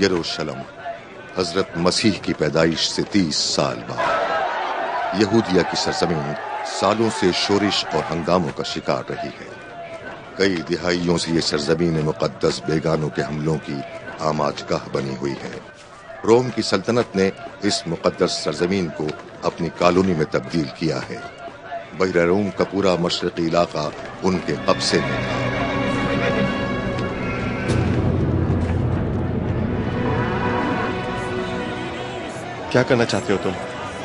یروشلم حضرت مسیح کی پیدائش سے 30 سال بعد یہودیہ کی سرزمین سالوں سے شورش اور ہنگاموں کا شکار رہی ہے۔ کئی دہائیوں سے یہ سرزمین مقدس بیگانوں کے حملوں کی آماج گاہ بنی ہوئی ہے۔ روم کی سلطنت نے اس مقدس سرزمین کو اپنی کالونی میں تبدیل کیا ہے۔ بحیرہ روم کا پورا مشرقی علاقہ ان کے قبضے میں تھا۔ کیا کرنا چاہتے ہو تم؟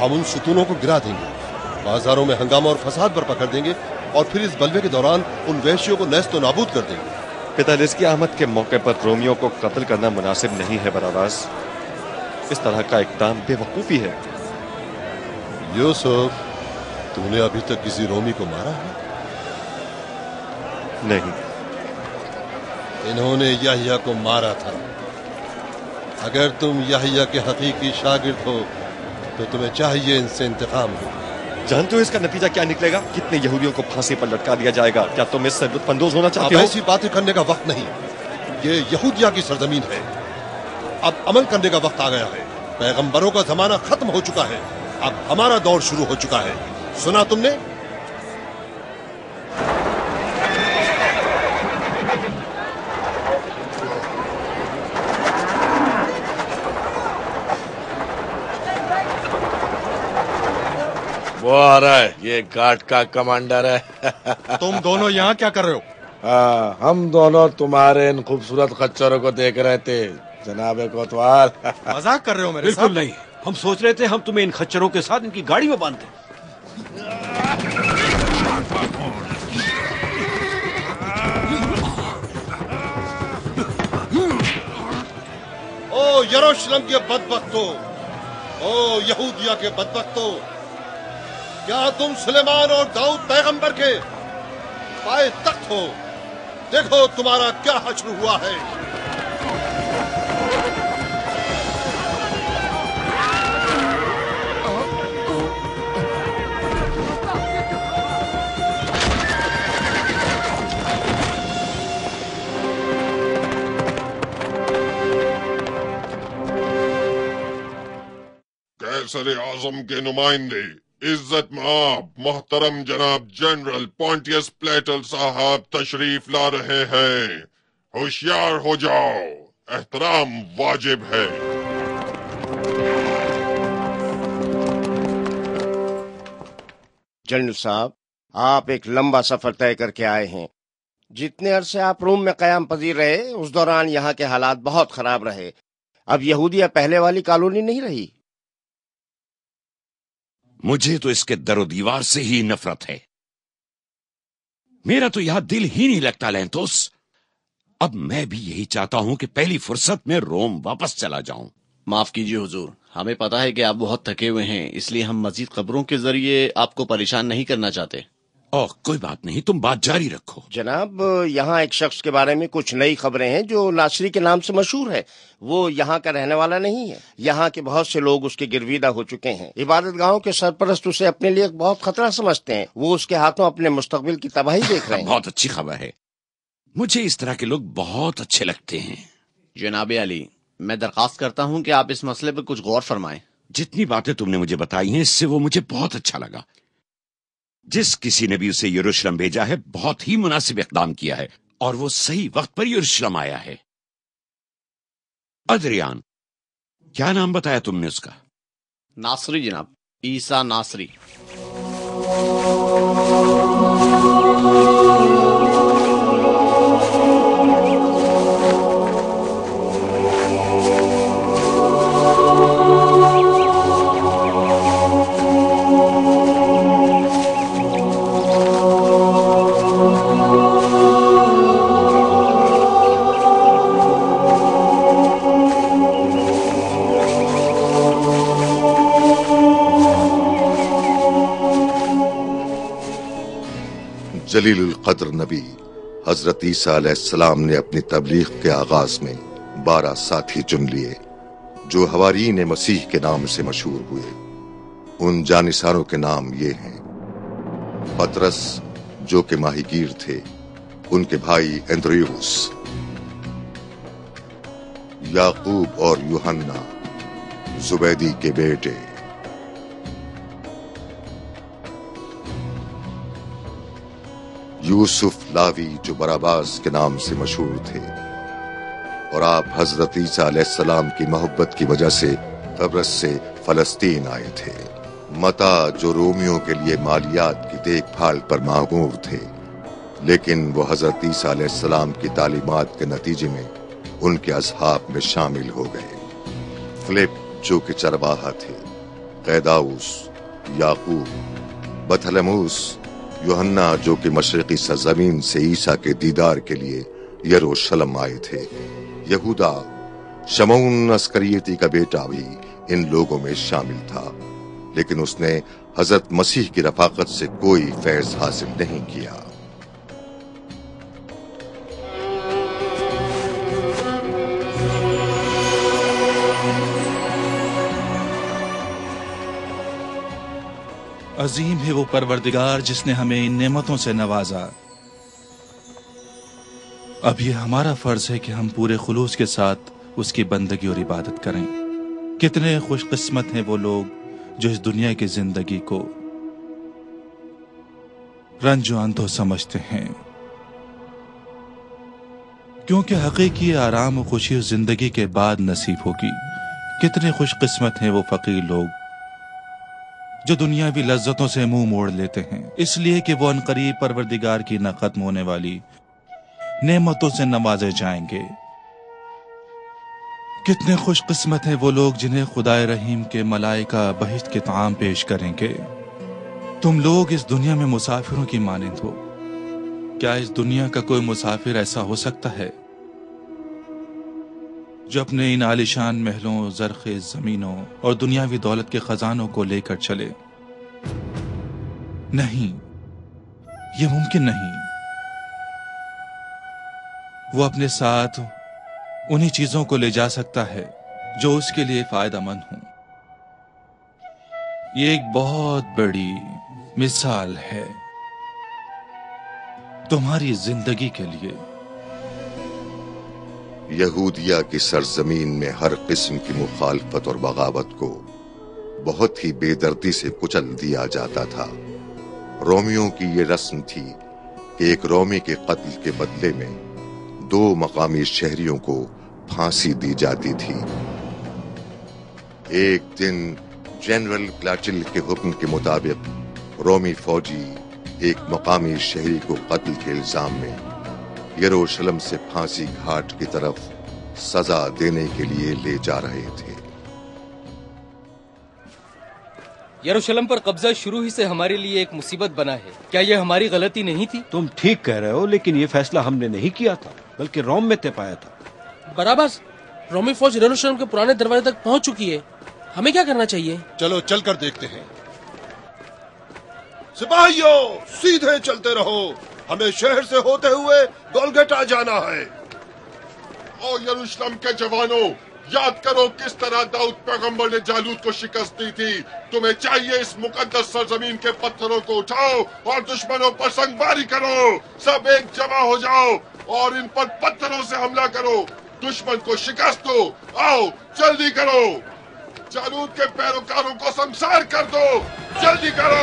ہم ان ستونوں کو گرا دیں گے، بازاروں میں ہنگامہ اور فساد برپا کر دیں گے، اور پھر اس بلوے کے دوران ان وحشیوں کو نیست و نابود کر دیں گے۔ پیدائش کی آمد کے موقع پر رومیوں کو قتل کرنا مناسب نہیں ہے براواز۔ اس طرح کا اقدام بے وقوفی ہے۔ یوسف، تو نے ابھی تک کسی رومی کو مارا ہے؟ نہیں۔ انہوں نے یحییٰ کو مارا تھا۔ اگر تم یحییٰ کے حقیقی شاگرد ہو تو تمہیں چاہیے ان سے انتقام ہو۔ جانتے ہو اس کا نتیجہ کیا نکلے گا؟ کتنے یہودیوں کو پھانسی پر لٹکا دیا جائے گا؟ کیا تم اس سے لطف اندوز ہونا چاہتے اب ہو؟ ایسی باتیں کرنے کا وقت نہیں، یہ یہودیہ کی سرزمین ہے۔ اب عمل کرنے کا وقت آ گیا ہے۔ پیغمبروں کا زمانہ ختم ہو چکا ہے، اب ہمارا دور شروع ہو چکا ہے۔ سنا تم نے؟ وہ آ رہا ہے، یہ گارڈ کا کمانڈر ہے۔ تم دونوں یہاں کیا کر رہے ہو؟ ہم دونوں تمہارے ان خوبصورت خچروں کو دیکھ رہے تھے جناب کوتوال۔ مذاق کر رہے ہو میرے ساتھ؟ بالکل نہیں، ہم سوچ رہے تھے ہم تمہیں ان خچروں کے ساتھ ان کی گاڑی میں باندھ دیں۔ او یروشلم کے بدبختو، او یہودیہ کے بدبختو، کیا تم سلیمان اور داؤد پیغمبر کے پائے تخت ہو؟ دیکھو تمہارا کیا حشر ہوا ہے۔ قیصر اعظم کے نمائندے، عزت مآب محترم جناب جنرل پونٹیس پلیٹل صاحب تشریف لا رہے ہیں۔ ہوشیار ہو جاؤ، احترام واجب ہے۔ جنرل صاحب، آپ ایک لمبا سفر طے کر کے آئے ہیں۔ جتنے عرصے آپ روم میں قیام پذیر رہے اس دوران یہاں کے حالات بہت خراب رہے۔ اب یہودیہ پہلے والی کالونی نہیں رہی۔ مجھے تو اس کے در و دیوار سے ہی نفرت ہے۔ میرا تو یہاں دل ہی نہیں لگتا لینتوس۔ اب میں بھی یہی چاہتا ہوں کہ پہلی فرصت میں روم واپس چلا جاؤں۔ معاف کیجیے حضور، ہمیں پتا ہے کہ آپ بہت تھکے ہوئے ہیں، اس لیے ہم مزید خبروں کے ذریعے آپ کو پریشان نہیں کرنا چاہتے۔ اوہ کوئی بات نہیں، تم بات جاری رکھو۔ جناب، یہاں ایک شخص کے بارے میں کچھ نئی خبریں ہیں جو ناصری کے نام سے مشہور ہے۔ وہ یہاں کا رہنے والا نہیں ہے۔ یہاں کے بہت سے لوگ اس کے گرویدہ ہو چکے ہیں۔ عبادت گاہوں کے سرپرست اسے اپنے لیے ایک بہت خطرہ سمجھتے ہیں۔ وہ اس کے ہاتھوں اپنے مستقبل کی تباہی دیکھ رہے ہیں۔ بہت اچھی خبر ہے، مجھے اس طرح کے لوگ بہت اچھے لگتے ہیں۔ جناب علی، میں درخواست کرتا ہوں کہ آپ اس مسئلے پر کچھ غور فرمائیں۔ جتنی باتیں تم نے مجھے بتائی ہیں اس سے وہ مجھے بہت اچھا لگا۔ جس کسی نے بھی اسے یروشلم بھیجا ہے بہت ہی مناسب اقدام کیا ہے، اور وہ صحیح وقت پر یروشلم آیا ہے۔ ادریان، کیا نام بتایا تم نے اس کا؟ ناصری جناب، عیسیٰ ناصری۔ جلیل القدر نبی حضرت عیسیٰ علیہ السلام نے اپنی تبلیغ کے آغاز میں 12 ساتھی چن لیے جو حواریین مسیح کے نام سے مشہور ہوئے۔ ان جانثاروں کے نام یہ ہیں: پطرس جو کہ ماہی گیر تھے، ان کے بھائی اندریوس، याकूब और यूहन्ना जुबैदी के बेटे। यूसुफ लावी जो बराबास के नाम से मशहूर थे, और आप हजरत ईसा अलैहिस्सलाम की मोहब्बत की वजह से कब्रस से फलस्तीन आए थे। मता जो रोमियों के लिए मालियात की देखभाल पर मामूर थे, लेकिन वो हजरत ईसा अलैहिस्सलाम की तालीमात के नतीजे में उनके असहाब में शामिल हो गए। फिलिप जो कि चरवाहा थे, कैदाउस, याकूब, बथलमूस, यूहन्ना जो कि मशरकी सरजमीन से ईसा के दीदार के लिए यरूशलेम आए थे, यहूदा, शमौन अस्करियती का बेटा भी इन लोगों में शामिल था, लेकिन उसने हजरत मसीह की रफाकत से कोई फैज हासिल नहीं किया। अजीम है वो परवरदिगार जिसने हमें इन नेमतों से नवाजा। अब ये हमारा फर्ज है कि हम पूरे खुलूस के साथ उसकी बंदगी और इबादत करें। कितने खुशकिस्मत हैं वो लोग जो इस दुनिया की जिंदगी को रंजो अंधो समझते हैं, क्योंकि हकीकी आराम और खुशी उस जिंदगी के बाद नसीब होगी। कितने खुशकिस्मत हैं वो फकीर लोग जो दुनियावी लज्जतों से मुंह मोड़ लेते हैं, इसलिए कि वो अनकरीब परवरदिगार की न खत्म होने वाली नेमतों से नवाजे जाएंगे। कितने खुशकिस्मत हैं वो लोग जिन्हें खुदाए रहीम के मलाइका बहिश्त के ताम पेश करेंगे। तुम लोग इस दुनिया में मुसाफिरों की मानिंद हो। क्या इस दुनिया का कोई मुसाफिर ऐसा हो सकता है जो अपने इन आलिशान महलों, जरखेज जमीनों और दुनियावी दौलत के खजानों को लेकर चले? नहीं, यह मुमकिन नहीं। वो अपने साथ उन्हीं चीजों को ले जा सकता है जो उसके लिए फायदेमंद हो। ये एक बहुत बड़ी मिसाल है तुम्हारी जिंदगी के लिए। यहूदिया की सरजमीन में हर किस्म की मुखालफत और बगावत को बहुत ही बेदर्दी से कुचल दिया जाता था। रोमियों की ये रस्म थी कि एक रोमी के कत्ल के बदले में 2 मकामी शहरियों को फांसी दी जाती थी। एक दिन जनरल क्लाचिल के हुक्म के मुताबिक रोमी फौजी एक मकामी शहरी को कत्ल के इल्जाम में यरूशलेम से फांसी घाट की तरफ सजा देने के लिए ले जा रहे थे। यरूशलेम पर कब्जा शुरू ही से हमारे लिए एक मुसीबत बना है। क्या यह हमारी गलती नहीं थी? तुम ठीक कह रहे हो, लेकिन ये फैसला हमने नहीं किया था, बल्कि रोम में तय पाया था। बराबस, रोमी फौज यरूशलेम के पुराने दरवाजे तक पहुंच चुकी है। हमें क्या करना चाहिए? चलो चलकर देखते हैं। सिपाहियों, सीधे चलते रहो। हमें शहर से होते हुए गोलगटा जाना है। और यरूशलेम के जवानों, याद करो किस तरह दाऊद पैगंबर ने जालूत को शिकस्त दी थी। तुम्हें चाहिए इस मुकद्दस सरजमीन के पत्थरों को उठाओ और दुश्मनों पर संगबारी करो। सब एक जमा हो जाओ और इन पर पत्थरों से हमला करो। दुश्मन को शिकस्त दो। आओ, जल्दी करो। जालूत के पैरोकारों को संसार कर दो। जल्दी करो।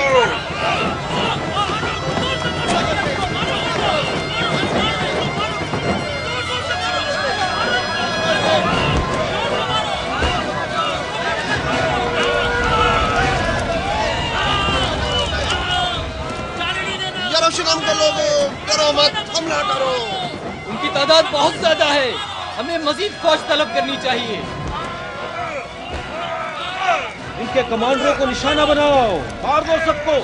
यरूशलेम के लोगों, डरो मत, हमला करो। उनकी तादाद बहुत ज्यादा है, हमें मजीद फौज तलब करनी चाहिए। इनके कमांडरों को निशाना बनाओ, मार दो सबको।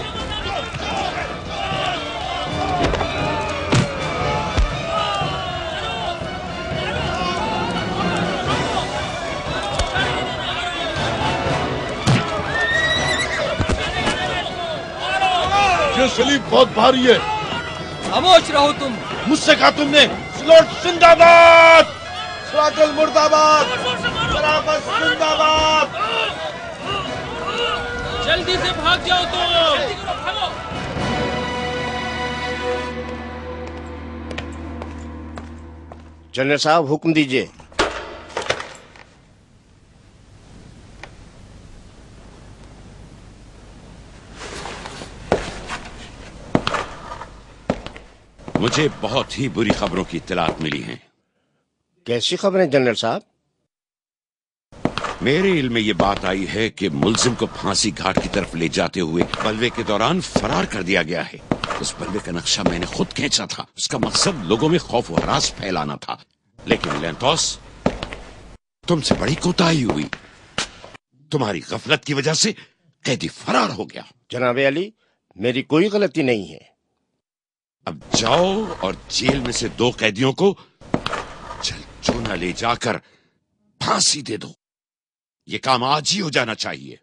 ये सलीब बहुत भारी है। खामोश रहो तुम। मुझसे कहा तुमने? स्लॉट जिंदाबाद, स्लॉटल मुर्दाबाद, शराफत जिंदाबाद। जल्दी से भाग जाओ तुम। जनरल साहब, हुक्म दीजिए। मुझे बहुत ही बुरी खबरों की इत्तलात मिली हैं। कैसी खबरें जनरल साहब? मेरे इल्म में ये बात आई है कि मुलजिम को फांसी घाट की तरफ ले जाते हुए बलवे के दौरान फरार कर दिया गया है। उस बलवे का नक्शा मैंने खुद खींचा था। उसका मकसद लोगों में खौफ और हरास फैलाना था, लेकिन लेंथोस, तुमसे बड़ी कोताही हुई। तुम्हारी गफलत की वजह से कैदी फरार हो गया। जनाब अली, मेरी कोई गलती नहीं है। अब जाओ और जेल में से 2 कैदियों को चलचोना ले जाकर फांसी दे दो। ये काम आज ही हो जाना चाहिए।